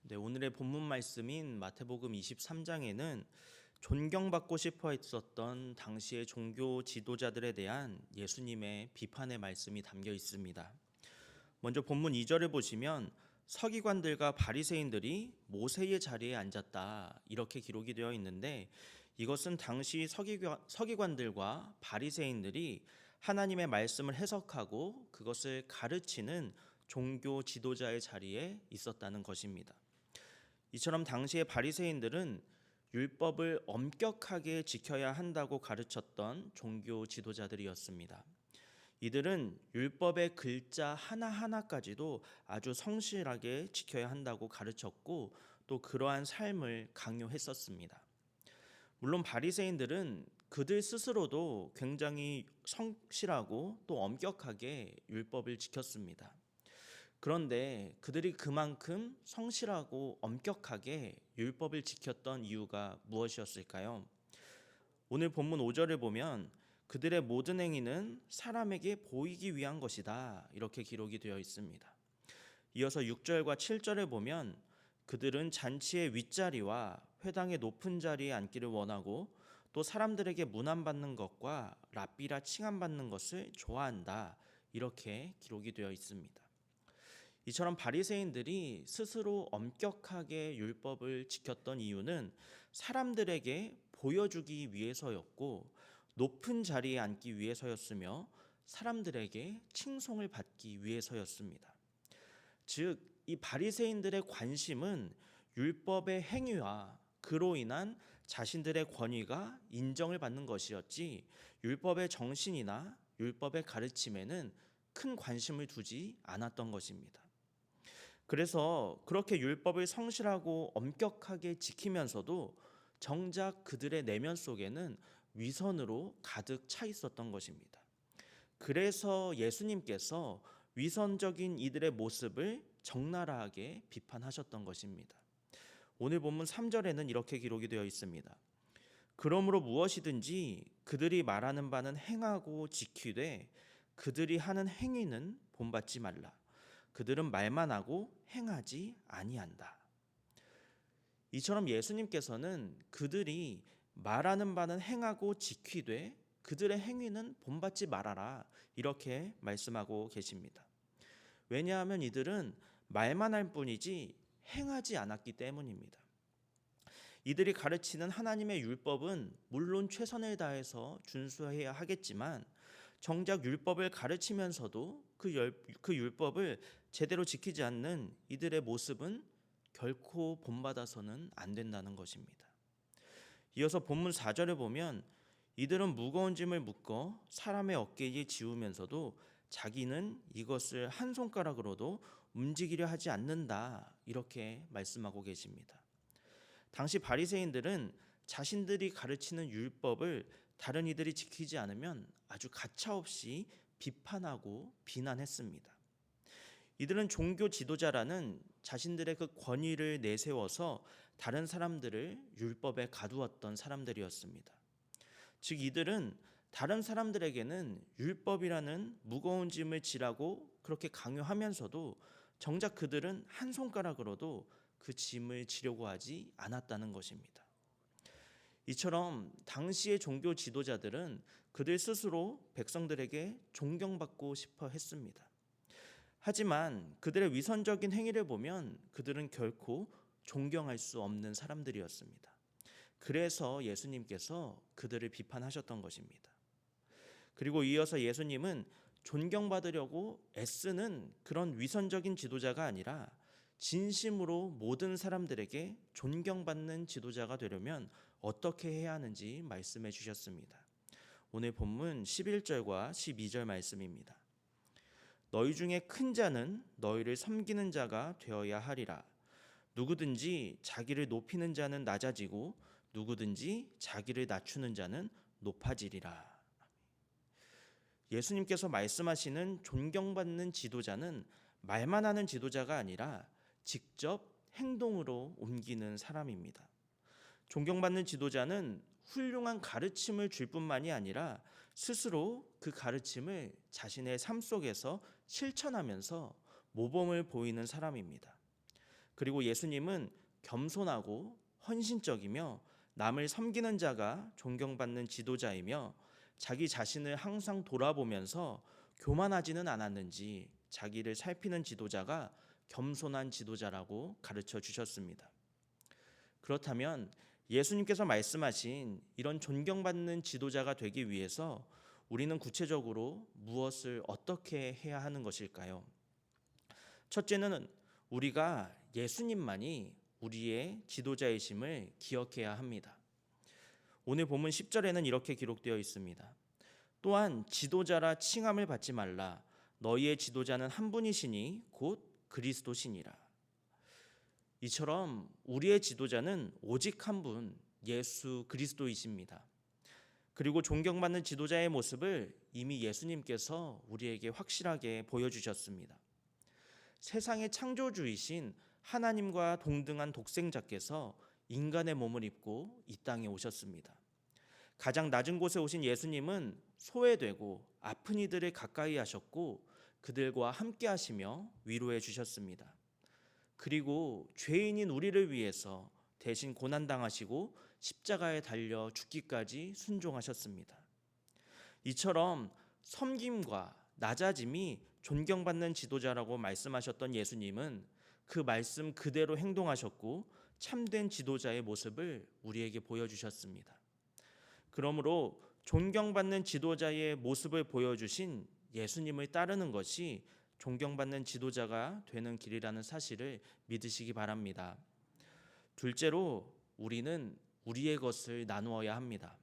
네, 오늘의 본문 말씀인 마태복음 23장에는 존경받고 싶어 했었던 당시의 종교 지도자들에 대한 예수님의 비판의 말씀이 담겨 있습니다. 먼저 본문 2절을 보시면 서기관들과 바리새인들이 모세의 자리에 앉았다 이렇게 기록이 되어 있는데, 이것은 당시 서기관들과 바리새인들이 하나님의 말씀을 해석하고 그것을 가르치는 종교 지도자의 자리에 있었다는 것입니다. 이처럼 당시의 바리새인들은 율법을 엄격하게 지켜야 한다고 가르쳤던 종교 지도자들이었습니다. 이들은 율법의 글자 하나하나까지도 아주 성실하게 지켜야 한다고 가르쳤고, 또 그러한 삶을 강요했었습니다. 물론 바리새인들은 그들 스스로도 굉장히 성실하고 또 엄격하게 율법을 지켰습니다. 그런데 그들이 그만큼 성실하고 엄격하게 율법을 지켰던 이유가 무엇이었을까요? 오늘 본문 5절을 보면 그들의 모든 행위는 사람에게 보이기 위한 것이다 이렇게 기록이 되어 있습니다. 이어서 6절과 7절을 보면 그들은 잔치의 윗자리와 회당의 높은 자리에 앉기를 원하고 또 사람들에게 문안받는 것과 랍비라 칭함받는 것을 좋아한다 이렇게 기록이 되어 있습니다. 이처럼 바리새인들이 스스로 엄격하게 율법을 지켰던 이유는 사람들에게 보여주기 위해서였고, 높은 자리에 앉기 위해서였으며 사람들에게 칭송을 받기 위해서였습니다. 즉, 이 바리새인들의 관심은 율법의 행위와 그로 인한 자신들의 권위가 인정을 받는 것이었지, 율법의 정신이나 율법의 가르침에는 큰 관심을 두지 않았던 것입니다. 그래서 그렇게 율법을 성실하고 엄격하게 지키면서도 정작 그들의 내면 속에는 위선으로 가득 차 있었던 것입니다. 그래서 예수님께서 위선적인 이들의 모습을 적나라하게 비판하셨던 것입니다. 오늘 본문 3절에는 이렇게 기록이 되어 있습니다. 그러므로 무엇이든지 그들이 말하는 바는 행하고 지키되 그들이 하는 행위는 본받지 말라. 그들은 말만 하고 행하지 아니한다. 이처럼 예수님께서는 그들이 말하는 바는 행하고 지키되 그들의 행위는 본받지 말아라 이렇게 말씀하고 계십니다. 왜냐하면 이들은 말만 할 뿐이지 행하지 않았기 때문입니다. 이들이 가르치는 하나님의 율법은 물론 최선을 다해서 준수해야 하겠지만, 정작 율법을 가르치면서도 그 율법을 제대로 지키지 않는 이들의 모습은 결코 본받아서는 안 된다는 것입니다. 이어서 본문 4절에 보면 이들은 무거운 짐을 묶어 사람의 어깨에 지우면서도 자기는 이것을 한 손가락으로도 움직이려 하지 않는다 이렇게 말씀하고 계십니다. 당시 바리새인들은 자신들이 가르치는 율법을 다른 이들이 지키지 않으면 아주 가차없이 비판하고 비난했습니다. 이들은 종교 지도자라는 자신들의 그 권위를 내세워서 다른 사람들을 율법에 가두었던 사람들이었습니다. 즉 이들은 다른 사람들에게는 율법이라는 무거운 짐을 지라고 그렇게 강요하면서도 정작 그들은 한 손가락으로도 그 짐을 지려고 하지 않았다는 것입니다. 이처럼 당시의 종교 지도자들은 그들 스스로 백성들에게 존경받고 싶어 했습니다. 하지만 그들의 위선적인 행위를 보면 그들은 결코 존경할 수 없는 사람들이었습니다. 그래서 예수님께서 그들을 비판하셨던 것입니다. 그리고 이어서 예수님은 존경받으려고 애쓰는 그런 위선적인 지도자가 아니라 진심으로 모든 사람들에게 존경받는 지도자가 되려면 어떻게 해야 하는지 말씀해 주셨습니다. 오늘 본문 11절과 12절 말씀입니다. 너희 중에 큰 자는 너희를 섬기는 자가 되어야 하리라. 누구든지 자기를 높이는 자는 낮아지고 누구든지 자기를 낮추는 자는 높아지리라. 예수님께서 말씀하시는 존경받는 지도자는 말만 하는 지도자가 아니라 직접 행동으로 옮기는 사람입니다. 존경받는 지도자는 훌륭한 가르침을 줄 뿐만이 아니라 스스로 그 가르침을 자신의 삶 속에서 실천하면서 모범을 보이는 사람입니다. 그리고 예수님은 겸손하고 헌신적이며 남을 섬기는 자가 존경받는 지도자이며 자기 자신을 항상 돌아보면서 교만하지는 않았는지 자기를 살피는 지도자가 겸손한 지도자라고 가르쳐 주셨습니다. 그렇다면 예수님께서 말씀하신 이런 존경받는 지도자가 되기 위해서 우리는 구체적으로 무엇을 어떻게 해야 하는 것일까요? 첫째는 우리가 예수님만이 우리의 지도자이심을 기억해야 합니다. 오늘 본문 10절에는 이렇게 기록되어 있습니다. 또한 지도자라 칭함을 받지 말라. 너희의 지도자는 한 분이시니 곧 그리스도시니라. 이처럼 우리의 지도자는 오직 한 분, 예수 그리스도이십니다. 그리고 존경받는 지도자의 모습을 이미 예수님께서 우리에게 확실하게 보여주셨습니다. 세상의 창조주이신 하나님과 동등한 독생자께서 인간의 몸을 입고 이 땅에 오셨습니다. 가장 낮은 곳에 오신 예수님은 소외되고 아픈 이들을 가까이 하셨고 그들과 함께 하시며 위로해 주셨습니다. 그리고 죄인인 우리를 위해서 대신 고난당하시고 십자가에 달려 죽기까지 순종하셨습니다. 이처럼 섬김과 낮아짐이 존경받는 지도자라고 말씀하셨던 예수님은 그 말씀 그대로 행동하셨고 참된 지도자의 모습을 우리에게 보여주셨습니다. 그러므로 존경받는 지도자의 모습을 보여주신 예수님을 따르는 것이 존경받는 지도자가 되는 길이라는 사실을 믿으시기 바랍니다. 둘째로 우리는 우리의 것을 나누어야 합니다.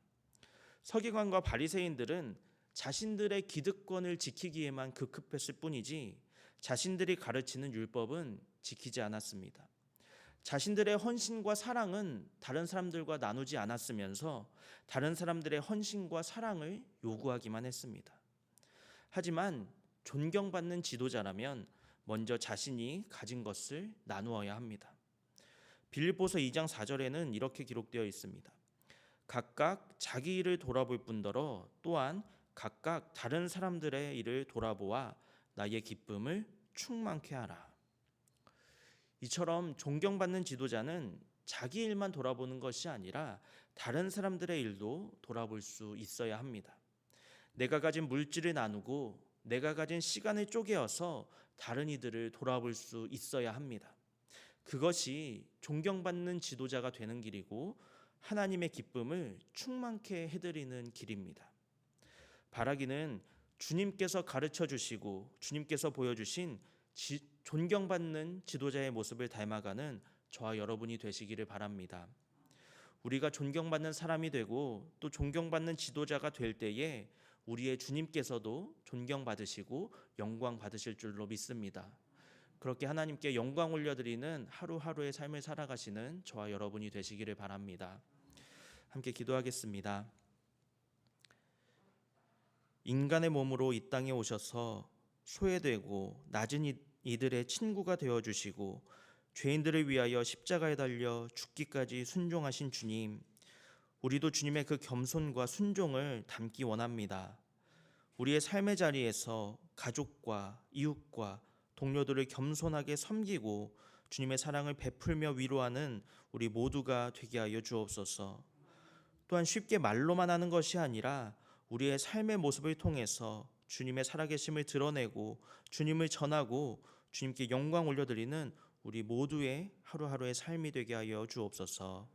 서기관과 바리새인들은 자신들의 기득권을 지키기에만 급급했을 뿐이지 자신들이 가르치는 율법은 지키지 않았습니다. 자신들의 헌신과 사랑은 다른 사람들과 나누지 않았으면서 다른 사람들의 헌신과 사랑을 요구하기만 했습니다. 하지만 존경받는 지도자라면 먼저 자신이 가진 것을 나누어야 합니다. 빌립보서 2장 4절에는 이렇게 기록되어 있습니다. 각각 자기 일을 돌아볼 뿐더러 또한 각각 다른 사람들의 일을 돌아보아 나의 기쁨을 충만케 하라. 이처럼 존경받는 지도자는 자기 일만 돌아보는 것이 아니라 다른 사람들의 일도 돌아볼 수 있어야 합니다. 내가 가진 물질을 나누고 내가 가진 시간을 쪼개어서 다른 이들을 돌아볼 수 있어야 합니다. 그것이 존경받는 지도자가 되는 길이고 하나님의 기쁨을 충만케 해드리는 길입니다. 바라기는 주님께서 가르쳐 주시고 주님께서 보여주신 존경받는 지도자의 모습을 닮아가는 저와 여러분이 되시기를 바랍니다. 우리가 존경받는 사람이 되고 또 존경받는 지도자가 될 때에 우리의 주님께서도 존경받으시고 영광 받으실 줄로 믿습니다. 그렇게 하나님께 영광 올려드리는 하루하루의 삶을 살아가시는 저와 여러분이 되시기를 바랍니다. 함께 기도하겠습니다. 인간의 몸으로 이 땅에 오셔서 소외되고 낮은 이들의 친구가 되어주시고 죄인들을 위하여 십자가에 달려 죽기까지 순종하신 주님, 우리도 주님의 그 겸손과 순종을 담기 원합니다. 우리의 삶의 자리에서 가족과 이웃과 동료들을 겸손하게 섬기고 주님의 사랑을 베풀며 위로하는 우리 모두가 되게 하여 주옵소서. 또한 쉽게 말로만 하는 것이 아니라 우리의 삶의 모습을 통해서 주님의 살아계심을 드러내고 주님을 전하고 주님께 영광 올려드리는 우리 모두의 하루하루의 삶이 되게 하여 주옵소서.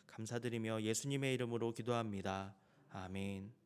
감사드리며 예수님의 이름으로 기도합니다. 아멘.